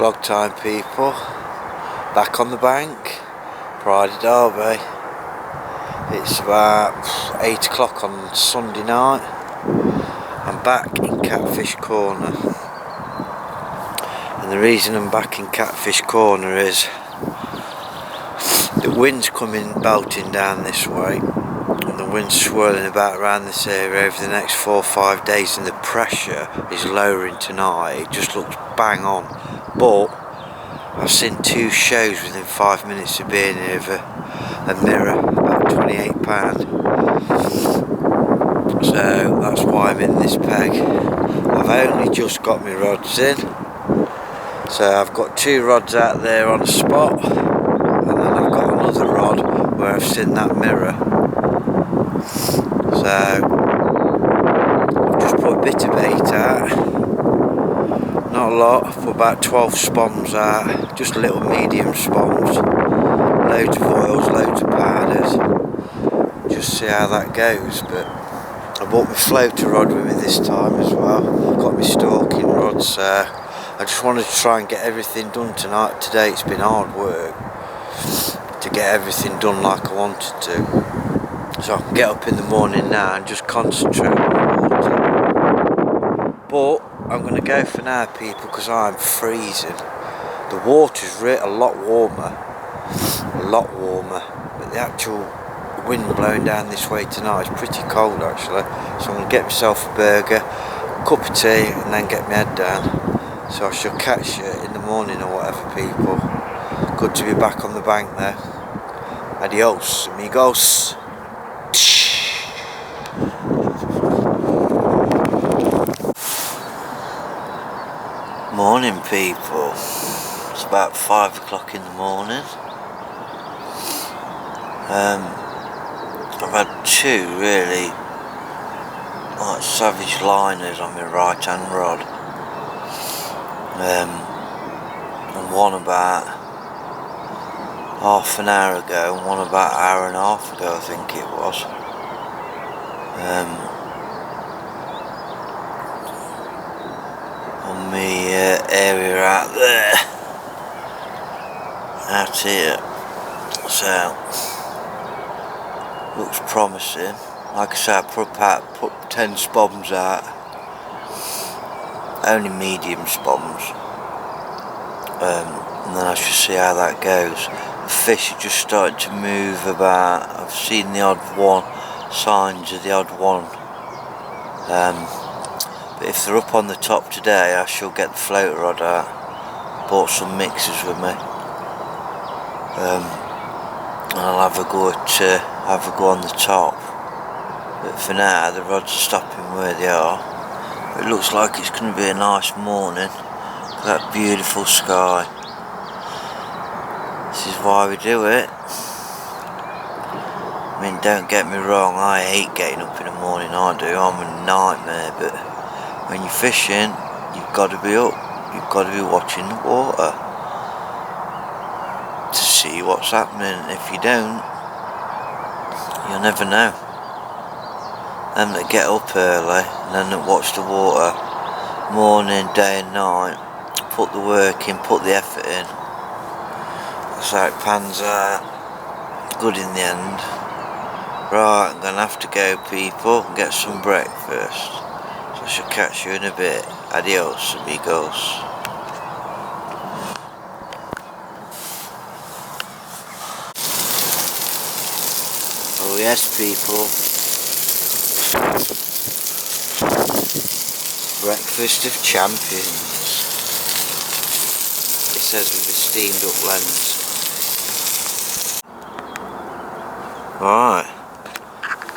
Vlog time, people. Back on the bank, Pride Derby. It's about 8 o'clock on Sunday night. I'm back in Catfish Corner, and the reason I'm back in Catfish Corner is the wind's coming belting down this way, and the wind's swirling about around this area over the next 4 or 5 days, and the pressure is lowering tonight. It just looks bang on. But I've seen 2 shows within 5 minutes of being here of a mirror, about £28. So that's why I'm in this peg. I've only just got my rods in. So I've got 2 rods out there on a spot, and then I've got another rod where I've seen that mirror. So I've just put a bit of bait out. Not a lot, I've put about 12 spoms out, just little medium spoms, loads of oils, loads of powders, just see how that goes. But I bought my floater rod with me this time as well. I've got my stalking rods, so I just wanted to try and get everything done tonight. Today it's been hard work to get everything done like I wanted to, so I can get up in the morning now and just concentrate on the water. But I'm going to go for now, people, because I'm freezing. The water's a lot warmer, but the actual wind blowing down this way tonight is pretty cold actually. So I'm going to get myself a burger, a cup of tea, and then get my head down. So I shall catch you in the morning or whatever, people. Good to be back on the bank there. Adios, amigos. Morning, people. It's about 5 o'clock in the morning. I've had 2 really like savage liners on my right hand rod, and one about half an hour ago, and one about an hour and a half ago, I think it was. On the area out there, out here, so looks promising. Like I said, I put 10 spoms out, only medium spoms, and then I shall see how that goes. The fish are just starting to move about. I've seen the odd one, signs of the odd one. But if they're up on the top today, I shall get the floater rod out. Bought some mixers with me, and I'll have a go on the top. But for now, the rods are stopping where they are. But it looks like it's going to be a nice morning. Look at that beautiful sky. This is why we do it. I mean, don't get me wrong, I hate getting up in the morning, I do. I'm a nightmare, but when you're fishing, you've got to be up. You've got to be watching the water to see what's happening. If you don't, you'll never know. Them that get up early and then that watch the water morning, day and night, put the work in, put the effort in. That's how it pans out. Good in the end. Right, I'm going to have to go, people, and get some breakfast. So I shall catch you in a bit. Adios, amigos. Oh yes, people. Breakfast of champions. It says with a steamed up lens. Right.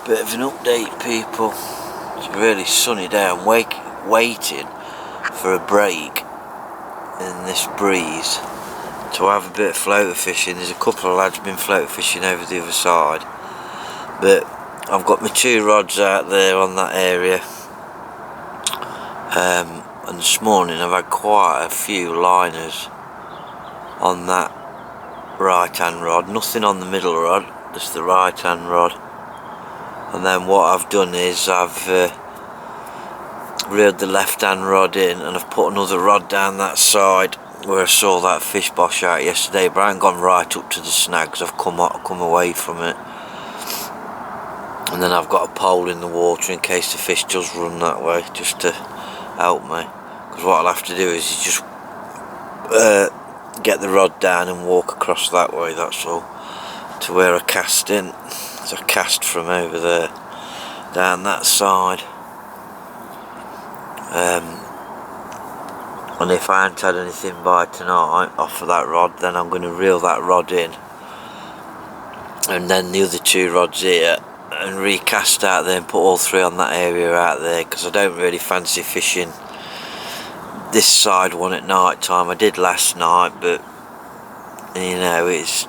Bit of an update, people. It's a really sunny day. I'm waiting for a break in this breeze to have a bit of floater fishing. There's a couple of lads been floater fishing over the other side, but I've got my 2 rods out there on that area, and this morning I've had quite a few liners on that right hand rod. Nothing on the middle rod, just the right hand rod. And then what I've done is I've reeled the left hand rod in, and I've put another rod down that side where I saw that fish bosh out yesterday, but I ain't gone right up to the snag because I've come away from it. And then I've got a pole in the water in case the fish does run that way, just to help me. Because what I'll have to do is just get the rod down and walk across that way, that's all, to where I cast in. So I cast from over there, down that side. And if I hadn't had anything by tonight off of that rod, then I'm going to reel that rod in. And then the other 2 rods here, and recast out there and put all 3 on that area out there, because I don't really fancy fishing this side one at night time. I did last night, but you know, it's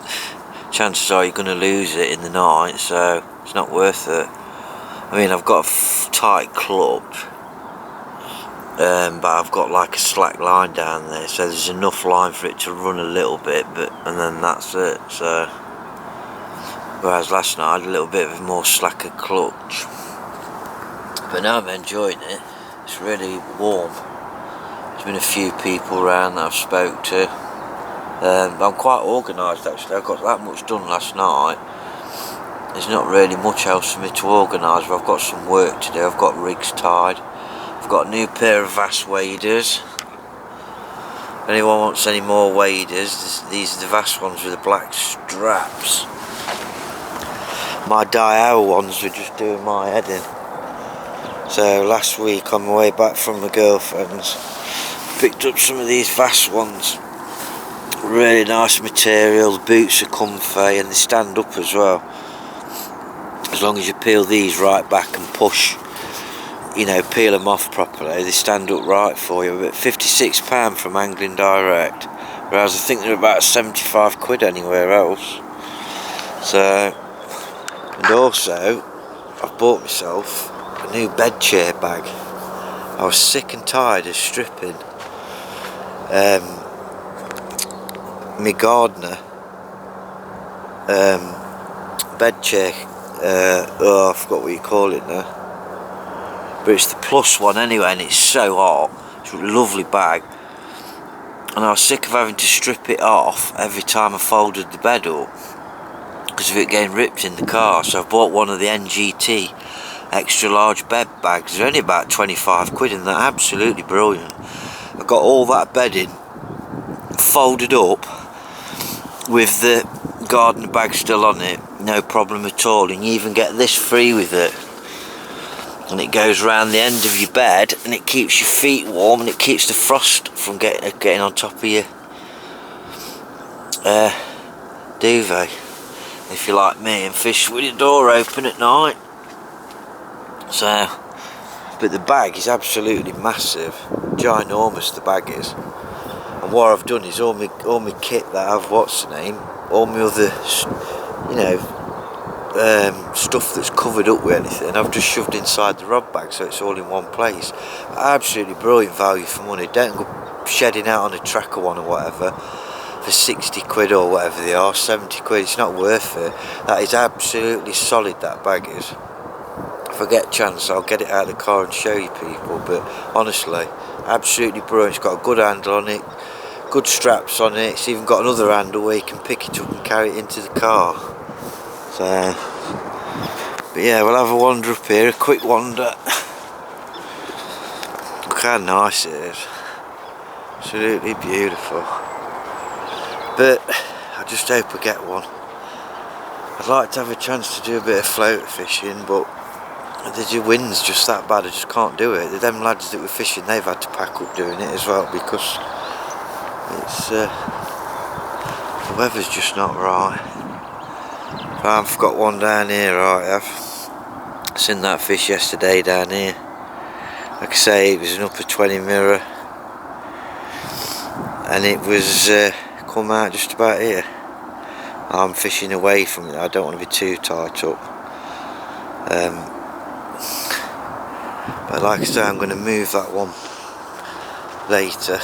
chances are you're going to lose it in the night, so it's not worth it. I mean, I've got a tight clutch, but I've got like a slack line down there, so there's enough line for it to run a little bit, and then that's it. So whereas last night I had a little bit of a more slacker clutch, but now I'm enjoying it. It's really warm. There's been a few people around that I've spoke to. I'm quite organised actually. I got that much done last night. There's not really much else for me to organise, but I've got some work to do. I've got rigs tied. I've got a new pair of Vass waders. If anyone wants any more waders, these are the Vass ones with the black straps. My Daiwa ones were just doing my head in. So last week on my way back from my girlfriend's, picked up some of these Vass ones. Really nice material, the boots are comfy and they stand up as well. As long as you peel these right back and push, you know, peel them off properly, they stand up right for you. But £56 from Angling Direct, whereas I think they're about 75 quid anywhere else. So, and also I've bought myself a new bed chair bag. I was sick and tired of stripping my gardener bed chair. I forgot what you call it now, but it's the Plus one anyway, and it's so hot. It's a lovely bag, and I was sick of having to strip it off every time I folded the bed up because of it getting ripped in the car. So I've bought one of the NGT extra large bed bags. They're only about 25 quid and they're absolutely brilliant. I got all that bedding folded up with the gardener bag still on it, no problem at all. And you even get this free with it, and it goes round the end of your bed and it keeps your feet warm and it keeps the frost from getting on top of your duvet, if you're like me and fish with your door open at night. So, but the bag is absolutely massive, ginormous the bag is. And what I've done is all my kit that I've, all my other, you know, stuff that's covered up with anything, I've just shoved inside the rod bag, so it's all in one place. Absolutely brilliant value for money. Don't go shedding out on a tracker one or whatever for 60 quid or whatever they are, 70 quid, it's not worth it. That is absolutely solid, that bag is. If I get a chance, I'll get it out of the car and show you people, but honestly, absolutely brilliant. It's got a good handle on it, good straps on it. It's even got another handle where you can pick it up and carry it into the car. So, but yeah, we'll have a wander up here, a quick wander. Look how nice it is. Absolutely beautiful. But I just hope I get one. I'd like to have a chance to do a bit of float fishing, but the wind's just that bad, I just can't do it. Them lads that were fishing, they've had to pack up doing it as well, because it's the weather's just not right. I've got one down here, right, I've seen that fish yesterday down here. Like I say, it was an upper 20 mirror, and it was come out just about here. I'm fishing away from it, I don't want to be too tight up. But like I say, I'm going to move that one later,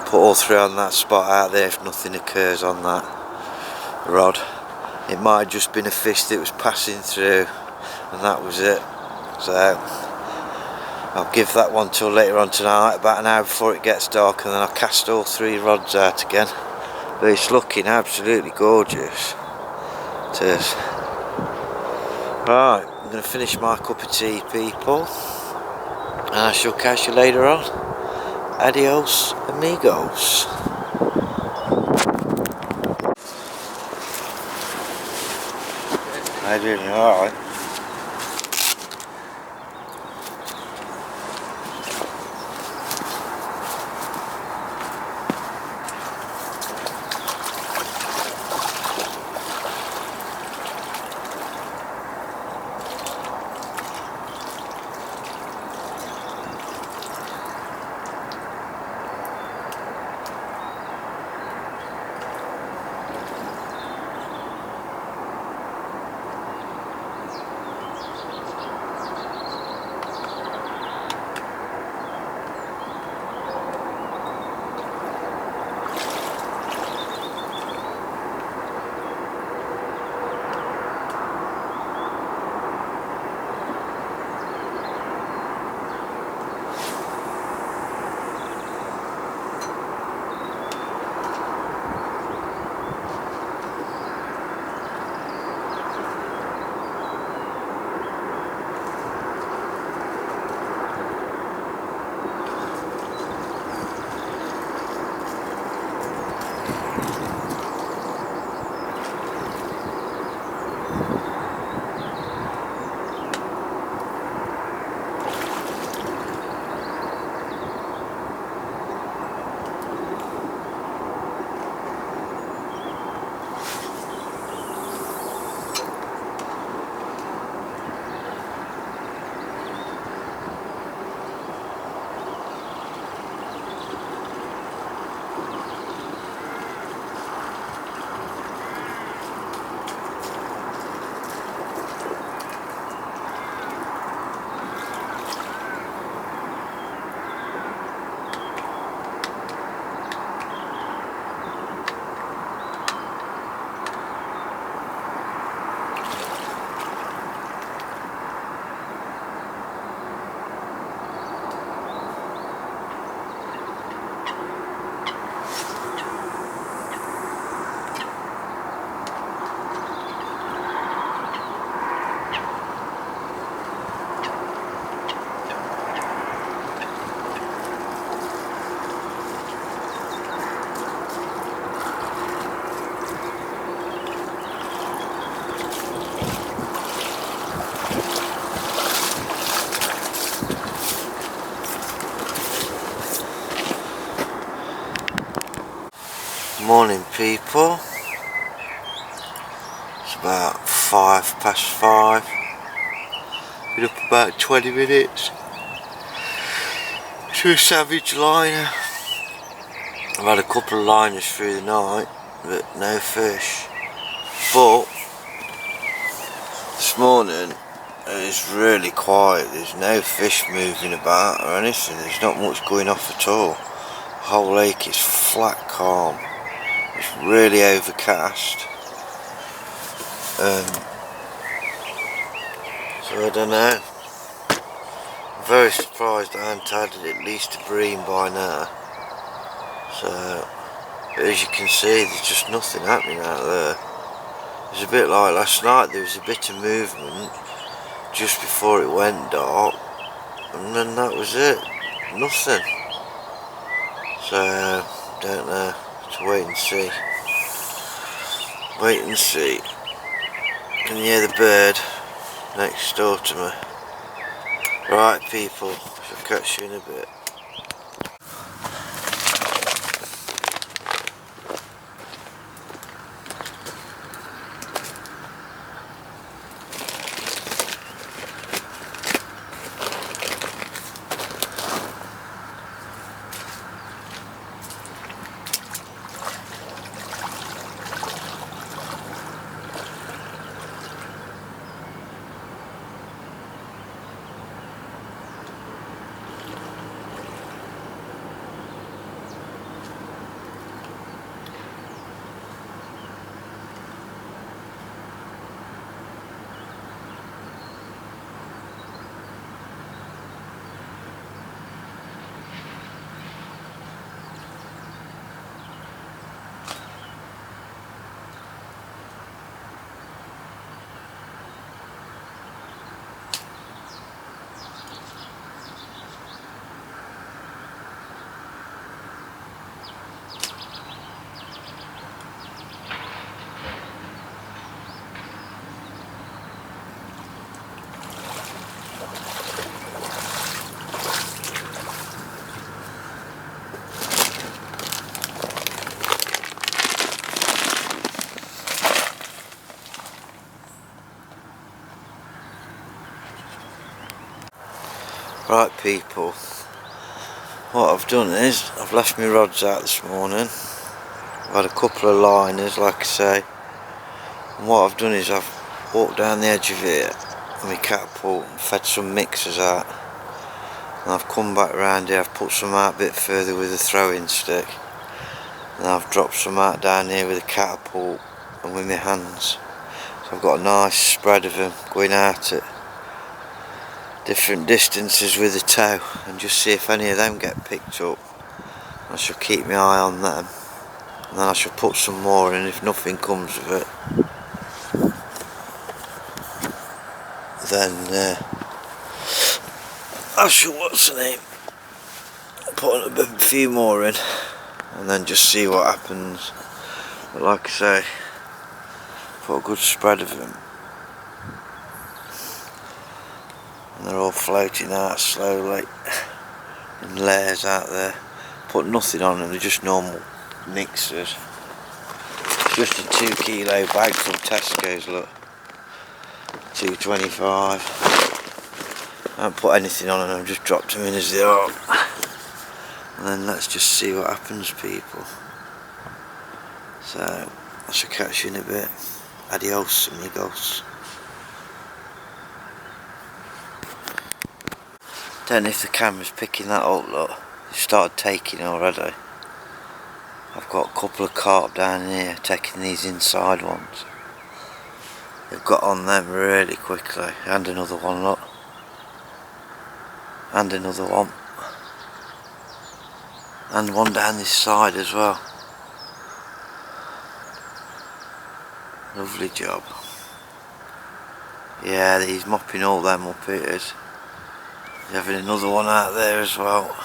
put all 3 on that spot out there if nothing occurs on that rod. It might have just been a fish that was passing through and that was it. So I'll give that one till later on tonight, about an hour before it gets dark, and then I'll cast all 3 rods out again. But it's looking absolutely gorgeous. It is. Right, I'm going to finish my cup of tea, people, and I shall catch you later on. Adios, amigos. How you doing? You alright? Morning, people. It's about 5:05. Been up about 20 minutes. To a savage liner. I've had a couple of liners through the night, but no fish. But this morning it's really quiet. There's no fish moving about or anything. There's not much going off at all. The whole lake is flat calm. It's really overcast. So I don't know. I'm very surprised I haven't had at least a bream by now. So as you can see, there's just nothing happening out there. It's a bit like last night. There was a bit of movement just before it went dark, and then that was it. Nothing. So don't know. To wait and see. Wait and see. Can you hear the bird next door to me? Right, people, I'll catch you in a bit. Right people, what I've done is I've left my rods out this morning. I've had a couple of liners, like I say, and what I've done is I've walked down the edge of here with my catapult and fed some mixers out, and I've come back round here. I've put some out a bit further with a throwing stick, and I've dropped some out down here with a catapult and with my hands. So I've got a nice spread of them going out at different distances with the tow, and just see if any of them get picked up. I shall keep my eye on them, and then I shall put some more in. If nothing comes of it, then I shall, what's the name, put a few more in, and then just see what happens. But like I say, put a good spread of them, and they're all floating out slowly in layers out there. Put nothing on them, they're just normal mixers. It's just a 2 kilo bag from Tesco's, look, $2.25. I haven't put anything on them, I've just dropped them in as they are. And then let's just see what happens, people. So I shall catch you in a bit. Adios amigos. Don't know if the camera's picking that up, look. It started taking already. I've got a couple of carp down here taking these inside ones. They've got on them really quickly. And another one, look. And another one. And one down this side as well. Lovely job. Yeah, he's mopping all them up, it is. He's having another one out there as well.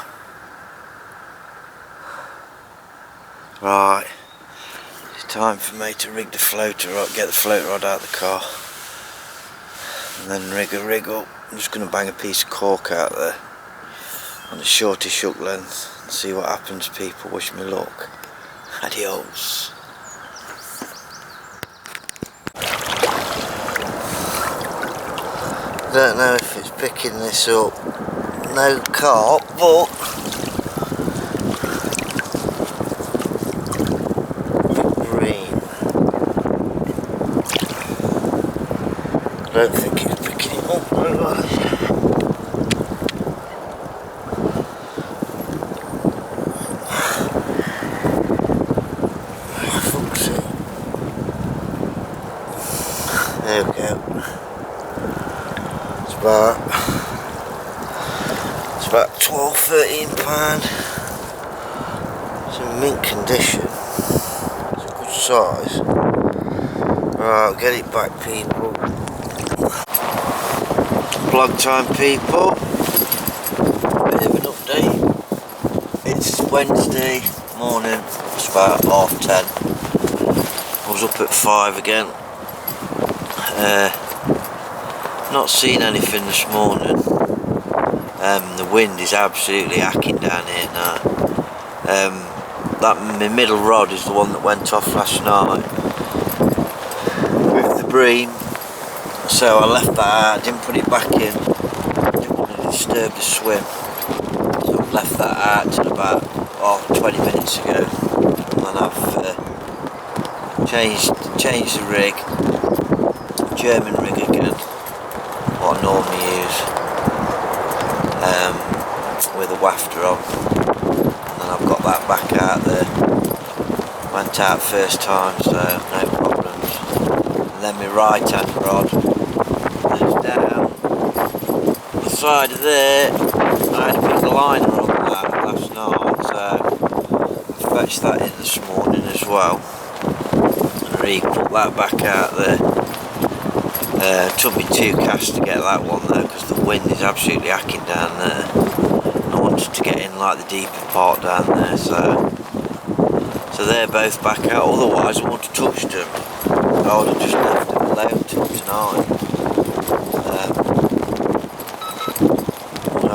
Right, it's time for me to rig the floater rod, get the float rod out of the car, and then rig up. I'm just going to bang a piece of cork out there on the shortish hook length and see what happens, people. Wish me luck. Adios. Don't know if it's picking this up. No carp, but green. I don't think it's picking it up very well. There we go. It's about 12-13 pound. It's in mint condition. It's a good size. Right, I'll get it back, people. Vlog time, people. Bit of an update. It's Wednesday morning. It's about 10:30. I was up at 5 again. Not seen anything this morning. The wind is absolutely hacking down here now. My middle rod is the one that went off last night with the bream, so I left that out, didn't put it back in, didn't want to disturb the swim, so I've left that out till about 20 minutes ago, and then I've changed the rig, German rig again, what I normally use, with a wafter on, and then I've got that back out there. Went out first time, so no problems. And then my right hand rod goes down the side of there. I had a big liner on that last night, so I fetched that in this morning as well, and re-put that back out there. Took me 2 casts to get that one though, because the wind is absolutely hacking down there. I wanted to get in like the deeper part down there, so they're both back out. Otherwise I wouldn't have touched them. I would have just left them alone till tonight.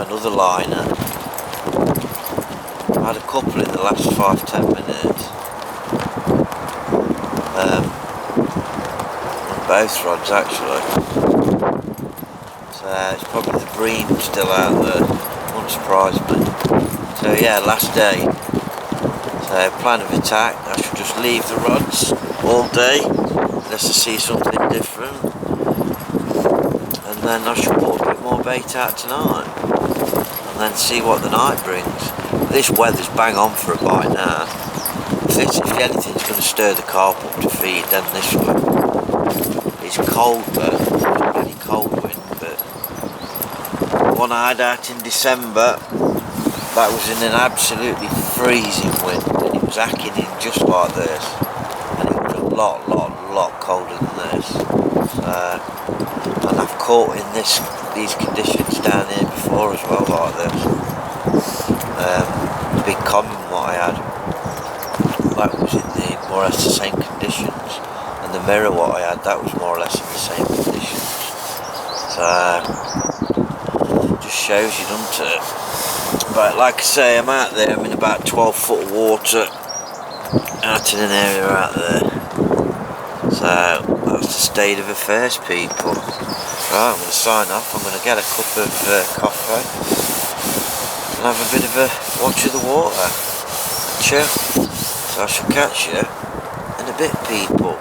Another liner. I had a couple in the last 5-10 minutes. Both rods actually. So It's probably the bream still out there, wouldn't surprise me. So yeah, last day. So plan of attack, I should just leave the rods all day, unless I see something different. And then I should put a bit more bait out tonight. And then see what the night brings. This weather's bang on for a bite now. If anything's going to stir the carp up to feed, then this one. It's cold though, it's a really cold wind, but one I had out in December, that was in an absolutely freezing wind, and it was hacking in just like this, and it was a lot colder than this. And I've caught in these conditions down here before as well, like this. The big common what I had, that was in the more or less the same conditions, and the mirror what I had, that was more or less in the same conditions. So just shows you, doesn't it? But like I say, I'm out there, I'm in about 12 foot of water out in an area out there. So that's the state of affairs, people. Right, I'm going to sign off. I'm going to get a cup of coffee and have a bit of a watch of the water. Chill. So I shall catch you in a bit, people.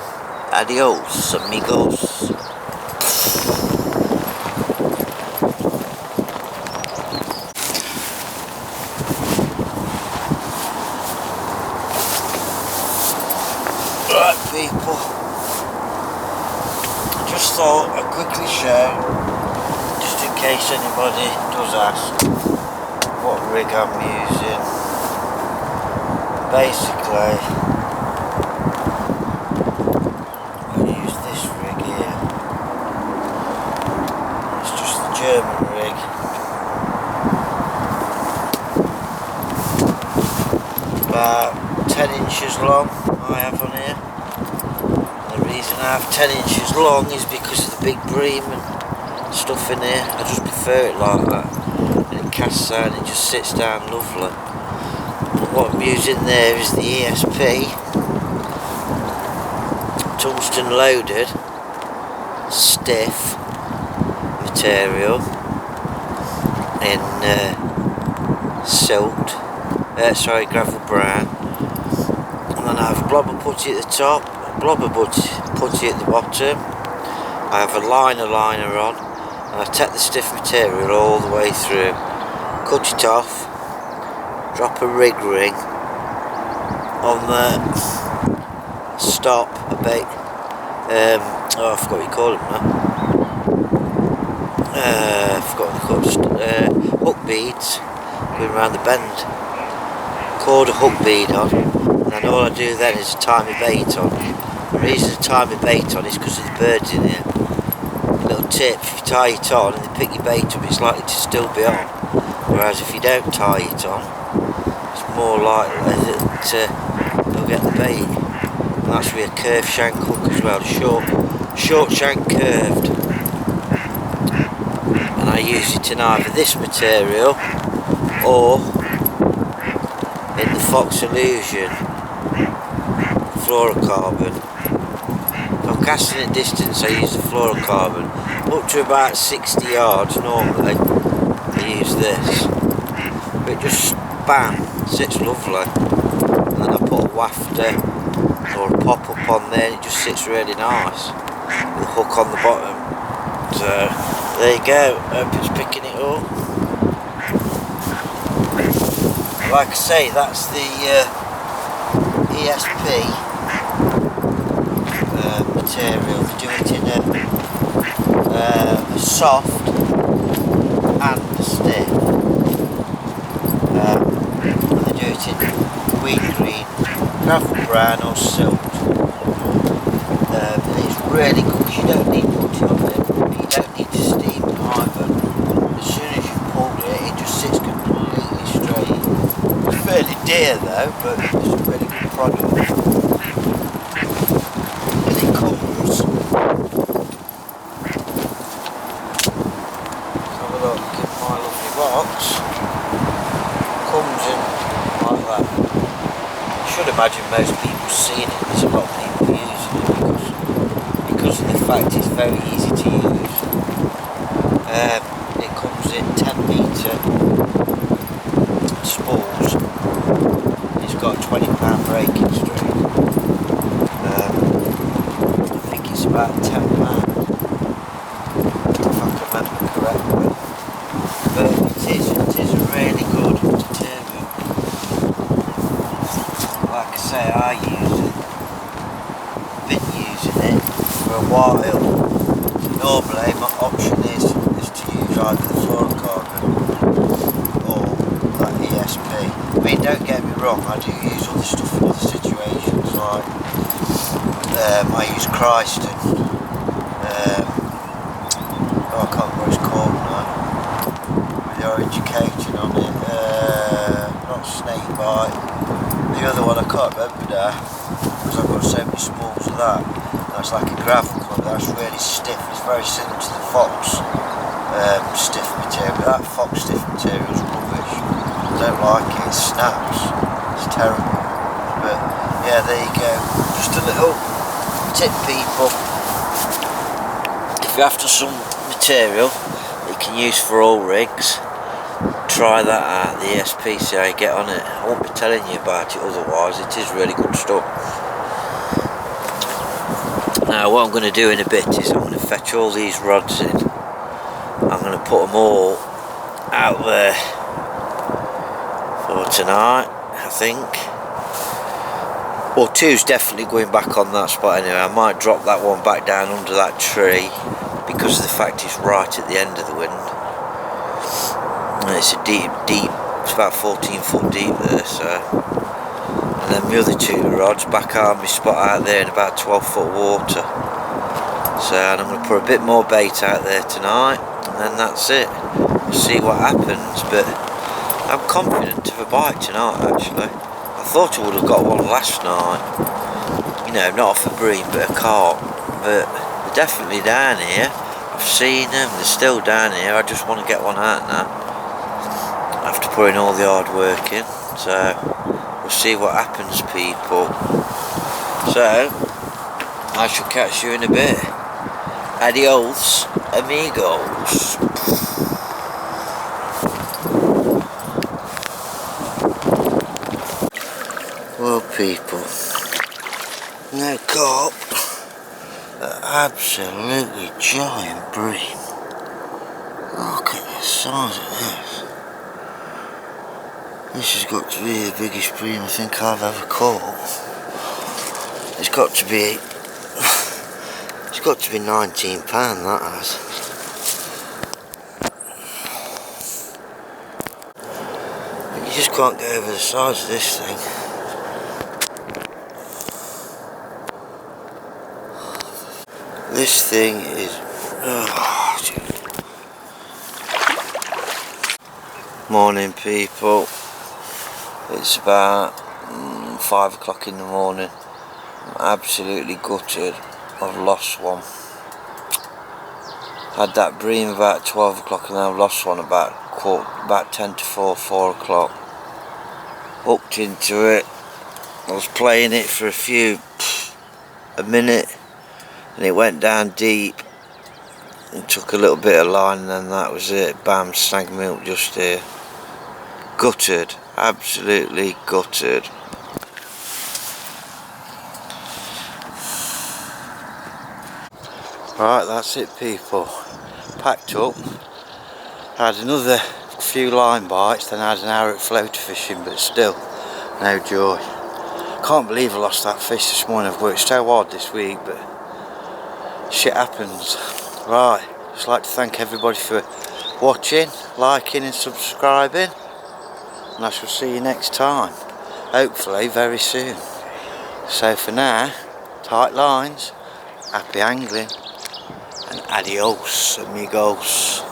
Adios, amigos. Right, people. I just thought I'd quickly show, just in case anybody does ask, what rig I'm using. Basically, I use this rig here. It's just the German rig. About 10 inches long I have on here. And the reason I have 10 inches long is because of the big bream and stuff in here. I just prefer it like that. And it casts out and it just sits down lovely. What I'm using there is the ESP tungsten loaded stiff material in gravel brown, and then I have blobber putty at the top, blobber putty at the bottom. I have a liner on, and I take the stiff material all the way through, cut it off, drop a rig ring on the stop a bait. I forgot what you call it now. I forgot what they're called. Hook beads going around the bend. Cord a hook bead on, and then all I do then is tie my bait on. The reason I tie my bait on is because of the birds in here. A little tip: if you tie it on and they pick your bait up, it's likely to still be on. Whereas if you don't tie it on, more likely that they'll get the bait. And that's with a curved shank hook as well, short shank curved. And I use it in either this material or in the Fox Illusion fluorocarbon. If I'm casting at distance, I use the fluorocarbon. Up to about 60 yards normally, I use this. But it just bam, sits lovely. And then I put a wafter or a pop up on there, and it just sits really nice with a hook on the bottom. So there you go, hope it's picking it up. Like I say, that's the ESP material. They do it in a soft and stiff. They do it in wheat green, gravel brown or silt. And it's really good because you don't need much of it, but you don't need to steam it either. As soon as you pull it, it just sits completely straight. It's fairly dear though, but it's a really good product. And it comes, let's have a look in my lovely box. Comes in like that. I should imagine most people seeing it. There's a lot of people using it because of the fact it's very easy to use. It comes in 10 metre spools. It's got a £20 breaking stream. I think it's about £10, if I can remember correctly. But it is a really good detergent. Like I say, I use it. Been using it for a while. Normally my option is to use either the fluorocarbon or that ESP. I mean, don't get me wrong, I do use other stuff in other situations, like I use Christen, I can't remember what it's called now, with the orange coating on it, not snake bite, the other one I can't remember now, because I've got so many spools of that. That's like a gravel club, that's really stiff, it's very similar to the Fox stiff material, but that Fox stiff material is rubbish. I don't like it, it snaps, it's terrible. But yeah, there you go, just a little tip, people. If you're after some material that you can use for all rigs, try that out, the ESP, see how you get on it. I won't be telling you about it otherwise, it is really good stuff. Now what I'm going to do in a bit is I'm going to fetch all these rods in. I'm going to put them all out there for tonight, I think. Well, two's definitely going back on that spot anyway. I might drop that one back down under that tree because of the fact it's right at the end of the wind. And it's a deep, it's about 14 foot deep there, so. And then the other two rods back on my spot out there in about 12 foot water. So, and I'm going to put a bit more bait out there tonight, and then that's it. We'll see what happens, but I'm confident of a bite tonight actually. I thought I would have got one last night, you know, not off a bream but a carp, but they're definitely down here. I've seen them, they're still down here. I just want to get one out now after putting all the hard work in, so we'll see what happens, people. So I shall catch you in a bit. Adios, amigos. Well, people, no carp, an absolutely giant bream. Look at the size of this. This has got to be the biggest bream I think I've ever caught. It's got to be 19 pound, that has. You just can't get over the size of this thing. This thing is... Morning, people. It's about 5 o'clock in the morning. I'm absolutely gutted. I've lost one. Had that bream about 12 o'clock and then I've lost one about 10 to 4 o'clock. Hooked into it. I was playing it for a minute, and it went down deep and took a little bit of line, and then that was it. Bam, snag milk just here. Gutted, absolutely gutted. Right, that's it, people. Packed up. Had another few line bites, then I had an hour at floater fishing, but still, no joy. Can't believe I lost that fish this morning. I've worked so hard this week, but shit happens. Right, just like to thank everybody for watching, liking and subscribing, and I shall see you next time, hopefully very soon. So for now, tight lines, happy angling, and adios amigos.